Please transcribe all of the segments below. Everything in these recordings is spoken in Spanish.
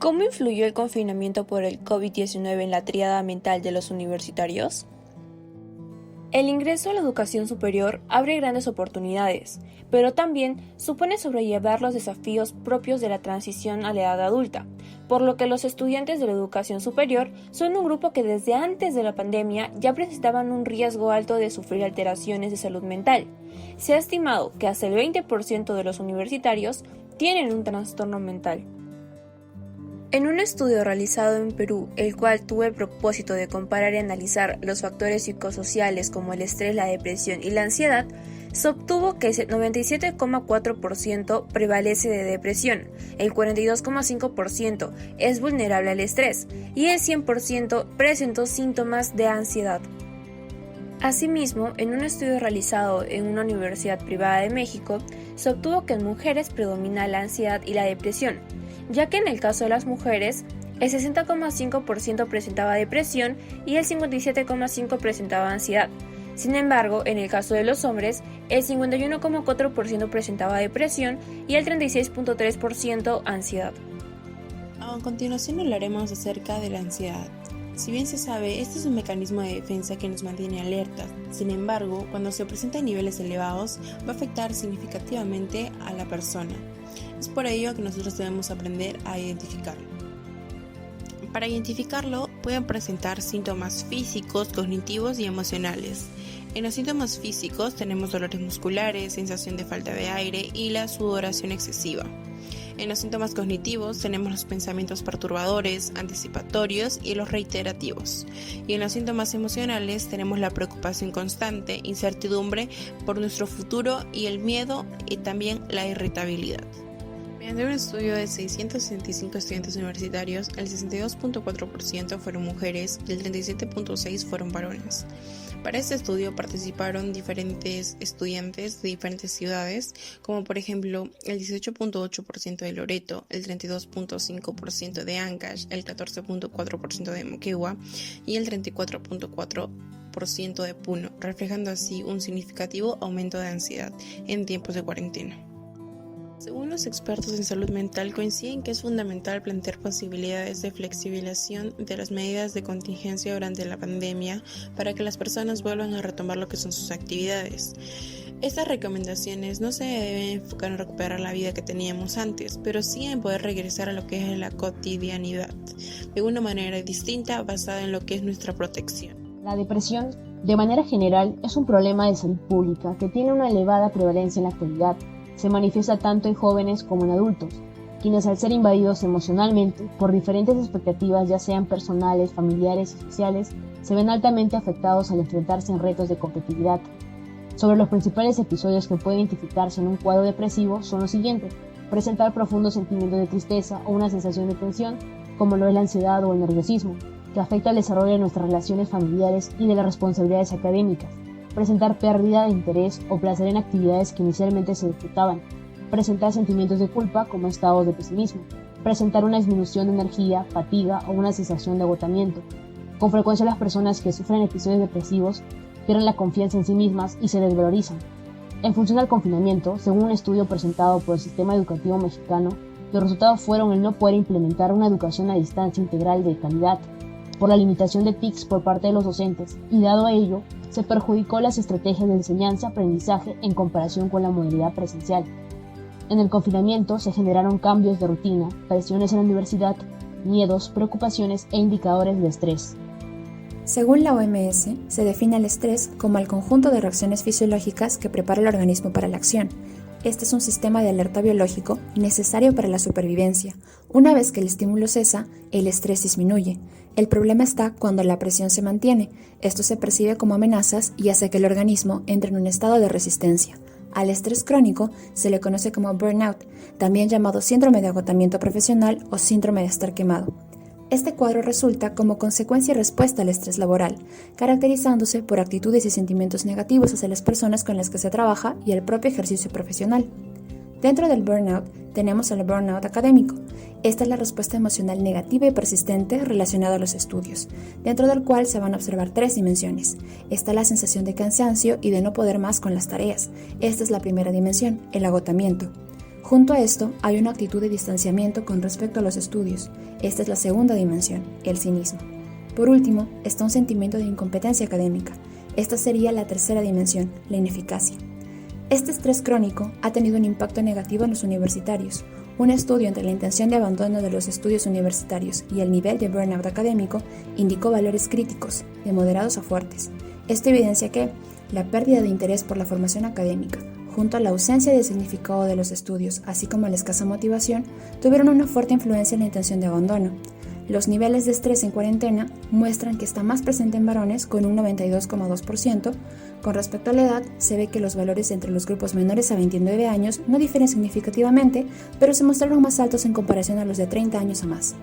¿Cómo influyó el confinamiento por el COVID-19 en la tríada mental de los universitarios? El ingreso a la educación superior abre grandes oportunidades, pero también supone sobrellevar los desafíos propios de la transición a la edad adulta, por lo que los estudiantes de la educación superior son un grupo que desde antes de la pandemia ya presentaban un riesgo alto de sufrir alteraciones de salud mental. Se ha estimado que hasta el 20% de los universitarios tienen un trastorno mental. En un estudio realizado en Perú, el cual tuvo el propósito de comparar y analizar los factores psicosociales como el estrés, la depresión y la ansiedad, se obtuvo que el 97,4% prevalece de depresión, el 42,5% es vulnerable al estrés y el 100% presentó síntomas de ansiedad. Asimismo, en un estudio realizado en una universidad privada de México, se obtuvo que en mujeres predomina la ansiedad y la depresión, ya que en el caso de las mujeres, el 60,5% presentaba depresión y el 57,5% presentaba ansiedad. Sin embargo, en el caso de los hombres, el 51,4% presentaba depresión y el 36,3% ansiedad. A continuación hablaremos acerca de la ansiedad. Si bien se sabe, este es un mecanismo de defensa que nos mantiene alertas. Sin embargo, cuando se presenta en niveles elevados, va a afectar significativamente a la persona. Es por ello que nosotros debemos aprender a identificarlo. Para identificarlo, pueden presentar síntomas físicos, cognitivos y emocionales. En los síntomas físicos tenemos dolores musculares, sensación de falta de aire y la sudoración excesiva. En los síntomas cognitivos tenemos los pensamientos perturbadores, anticipatorios y los reiterativos. Y en los síntomas emocionales tenemos la preocupación constante, incertidumbre por nuestro futuro y el miedo y también la irritabilidad. Mediante un estudio de 665 estudiantes universitarios, el 62,4% fueron mujeres y el 37,6% fueron varones. Para este estudio participaron diferentes estudiantes de diferentes ciudades, como por ejemplo el 18,8% de Loreto, el 32,5% de Ancash, el 14,4% de Moquegua y el 34,4% de Puno, reflejando así un significativo aumento de ansiedad en tiempos de cuarentena. Según los expertos en salud mental, coinciden que es fundamental plantear posibilidades de flexibilización de las medidas de contingencia durante la pandemia para que las personas vuelvan a retomar lo que son sus actividades. Estas recomendaciones no se deben enfocar en recuperar la vida que teníamos antes, pero sí en poder regresar a lo que es la cotidianidad, de una manera distinta basada en lo que es nuestra protección. La depresión, de manera general, es un problema de salud pública que tiene una elevada prevalencia en la actualidad. Se manifiesta tanto en jóvenes como en adultos, quienes al ser invadidos emocionalmente por diferentes expectativas, ya sean personales, familiares y sociales, se ven altamente afectados al enfrentarse en retos de competitividad. Sobre los principales episodios que pueden identificarse en un cuadro depresivo son los siguientes: presentar profundos sentimientos de tristeza o una sensación de tensión, como lo es la ansiedad o el nerviosismo, que afecta al desarrollo de nuestras relaciones familiares y de las responsabilidades académicas. Presentar pérdida de interés o placer en actividades que inicialmente se disfrutaban, presentar sentimientos de culpa como estados de pesimismo, presentar una disminución de energía, fatiga o una sensación de agotamiento. Con frecuencia las personas que sufren episodios depresivos pierden la confianza en sí mismas y se desvalorizan. En función al confinamiento, según un estudio presentado por el Sistema Educativo Mexicano, los resultados fueron el no poder implementar una educación a distancia integral de calidad, por la limitación de TICs por parte de los docentes, y dado a ello, se perjudicó las estrategias de enseñanza-aprendizaje en comparación con la modalidad presencial. En el confinamiento se generaron cambios de rutina, presiones en la universidad, miedos, preocupaciones e indicadores de estrés. Según la OMS, se define el estrés como el conjunto de reacciones fisiológicas que prepara el organismo para la acción. Este es un sistema de alerta biológico necesario para la supervivencia. Una vez que el estímulo cesa, el estrés disminuye. El problema está cuando la presión se mantiene. Esto se percibe como amenazas y hace que el organismo entre en un estado de resistencia. Al estrés crónico se le conoce como burnout, también llamado síndrome de agotamiento profesional o síndrome de estar quemado. Este cuadro resulta como consecuencia y respuesta al estrés laboral, caracterizándose por actitudes y sentimientos negativos hacia las personas con las que se trabaja y el propio ejercicio profesional. Dentro del burnout tenemos el burnout académico. Esta es la respuesta emocional negativa y persistente relacionada a los estudios, dentro del cual se van a observar 3 dimensiones. Está la sensación de cansancio y de no poder más con las tareas. Esta es la primera dimensión, el agotamiento. Junto a esto, hay una actitud de distanciamiento con respecto a los estudios. Esta es la segunda dimensión, el cinismo. Por último, está un sentimiento de incompetencia académica. Esta sería la tercera dimensión, la ineficacia. Este estrés crónico ha tenido un impacto negativo en los universitarios. Un estudio entre la intención de abandono de los estudios universitarios y el nivel de burnout académico indicó valores críticos, de moderados a fuertes. Esto evidencia que la pérdida de interés por la formación académica, junto a la ausencia de significado de los estudios, así como la escasa motivación, tuvieron una fuerte influencia en la intención de abandono. Los niveles de estrés en cuarentena muestran que está más presente en varones con un 92,2%. Con respecto a la edad, se ve que los valores entre los grupos menores a 29 años no difieren significativamente, pero se mostraron más altos en comparación a los de 30 años o más.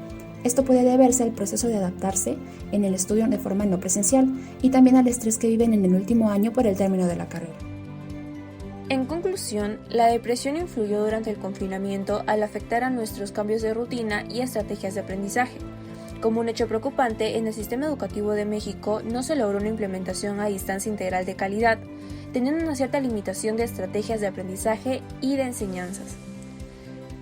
Esto puede deberse al proceso de adaptarse en el estudio de forma no presencial y también al estrés que viven en el último año por el término de la carrera. En conclusión, la depresión influyó durante el confinamiento al afectar a nuestros cambios de rutina y estrategias de aprendizaje. Como un hecho preocupante, en el sistema educativo de México no se logró una implementación a distancia integral de calidad, teniendo una cierta limitación de estrategias de aprendizaje y de enseñanzas.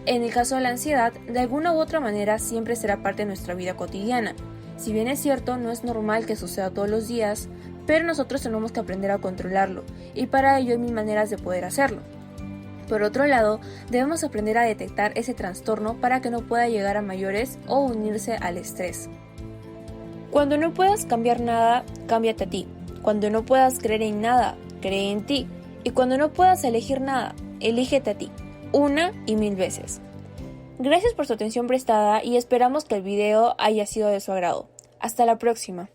En el caso de la ansiedad, de alguna u otra manera siempre será parte de nuestra vida cotidiana. Si bien es cierto, no es normal que suceda todos los días, pero nosotros tenemos que aprender a controlarlo, y para ello hay mil maneras de poder hacerlo. Por otro lado, debemos aprender a detectar ese trastorno para que no pueda llegar a mayores o unirse al estrés. Cuando no puedas cambiar nada, cámbiate a ti. Cuando no puedas creer en nada, cree en ti. Y cuando no puedas elegir nada, elígete a ti, 1 y 1000 veces. Gracias por su atención prestada y esperamos que el video haya sido de su agrado. Hasta la próxima.